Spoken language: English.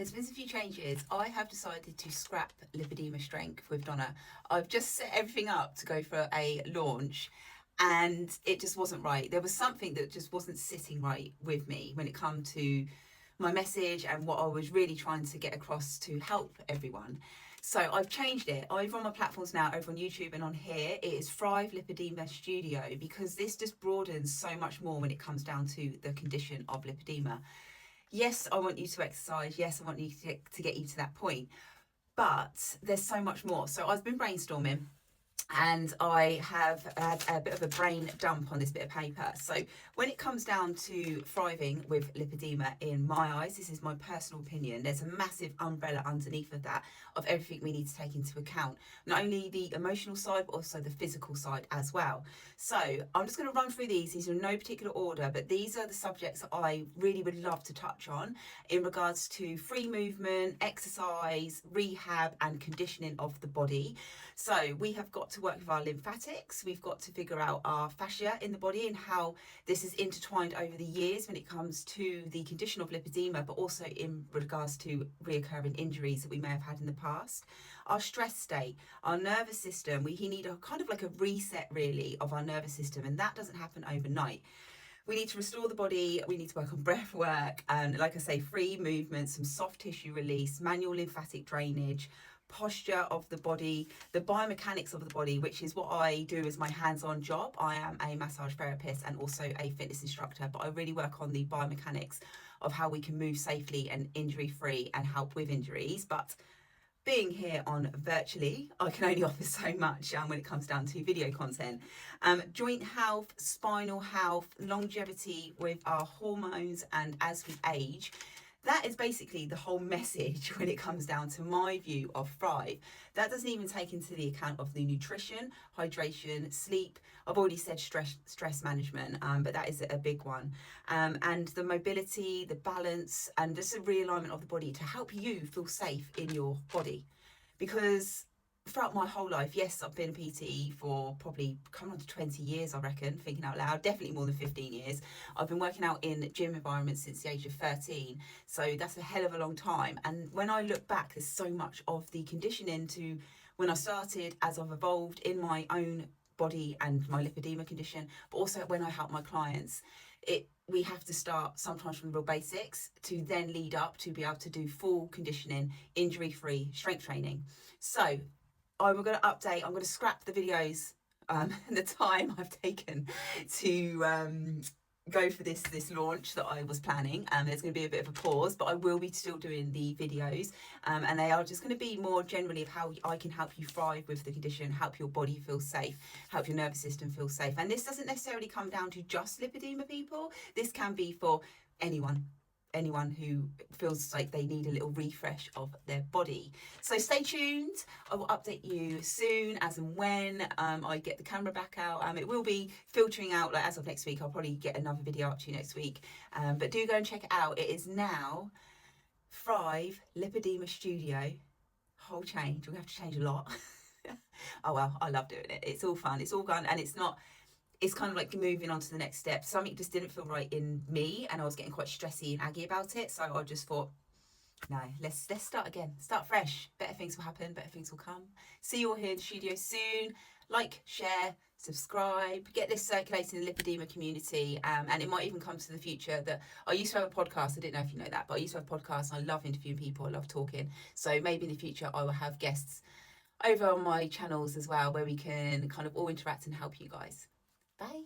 There's been a few changes. I have decided to scrap Lipedema Strength with Donna. I've just set everything up to go for a launch, and it just wasn't right. There was something that just wasn't sitting right with me when it come to my message and what I was really trying to get across to help everyone. So I've changed it. Over on my platforms now, over on YouTube and on here, it is Thrive Lipoedema Studio, because this just broadens so much more when it comes down to the condition of lipedema. Yes, I want you to exercise. Yes, I want you to get you to that point. But there's so much more. So I've been brainstorming, and I have had a bit of a brain dump on this bit of paper. So when it comes down to thriving with lipedema, in my eyes, this is my personal opinion, there's a massive umbrella underneath of that, of everything we need to take into account. Not only the emotional side, but also the physical side as well. So I'm just going to run through these. These are in no particular order, but these are the subjects that I really would love to touch on in regards to free movement, exercise, rehab, and conditioning of the body. So we have got to work with our lymphatics. We've got to figure out our fascia in the body and how this is intertwined over the years when it comes to the condition of lipedema, but also in regards to reoccurring injuries that we may have had in the past. Our stress state, our nervous system, we need a kind of like a reset really of our nervous system, and that doesn't happen overnight. We need to restore the body, we need to work on breath work, and like I say, free movement, some soft tissue release, manual lymphatic drainage, posture of the body, the biomechanics of the body, which is what I do as my hands-on job. I am a massage therapist and also a fitness instructor, but I really work on the biomechanics of how we can move safely and injury-free and help with injuries. But being here on virtually, I can only offer so much when it comes down to video content. Joint health, spinal health, longevity with our hormones and as we age. That is basically the whole message when it comes down to my view of Thrive. That doesn't even take into the account of the nutrition, hydration, sleep. I've already said stress management, but that is a big one. And the mobility, the balance, and just a realignment of the body to help you feel safe in your body. Because throughout my whole life, yes, I've been a PT for probably coming on to 20 years, I reckon, thinking out loud, definitely more than 15 years. I've been working out in gym environments since the age of 13, so that's a hell of a long time. And when I look back, there's so much of the conditioning to when I started, as I've evolved in my own body and my lipedema condition, but also when I help my clients. We have to start sometimes from the real basics to then lead up to be able to do full conditioning, injury-free strength training. So I'm going to update, I'm going to scrap the videos, the time I've taken to go for this launch that I was planning. There's going to be a bit of a pause, but I will be still doing the videos, and they are just going to be more generally of how I can help you thrive with the condition, help your body feel safe, help your nervous system feel safe. And this doesn't necessarily come down to just lipedema people. This can be for anyone who feels like they need a little refresh of their body. So stay tuned. I will update you soon as and when I get the camera back out. It will be filtering out like as of next week. I'll probably get another video up to you next week. But do go and check it out. It is now Thrive Lipoedema Studio. Whole change. We're going to have to change a lot. Oh well, I love doing it. It's all fun. It's all fun, and it's kind of like moving on to the next step. Something just didn't feel right in me, and I was getting quite stressy and aggy about it. So I just thought, no, let's start again. Start fresh. Better things will happen. Better things will come. See you all here in the studio soon. Like, share, subscribe. Get this circulating in the lipedema community. And it might even come to the future that I used to have a podcast. I didn't know if you know that, but I used to have a podcast. And I love interviewing people. I love talking. So maybe in the future I will have guests over on my channels as well, where we can kind of all interact and help you guys. Bye.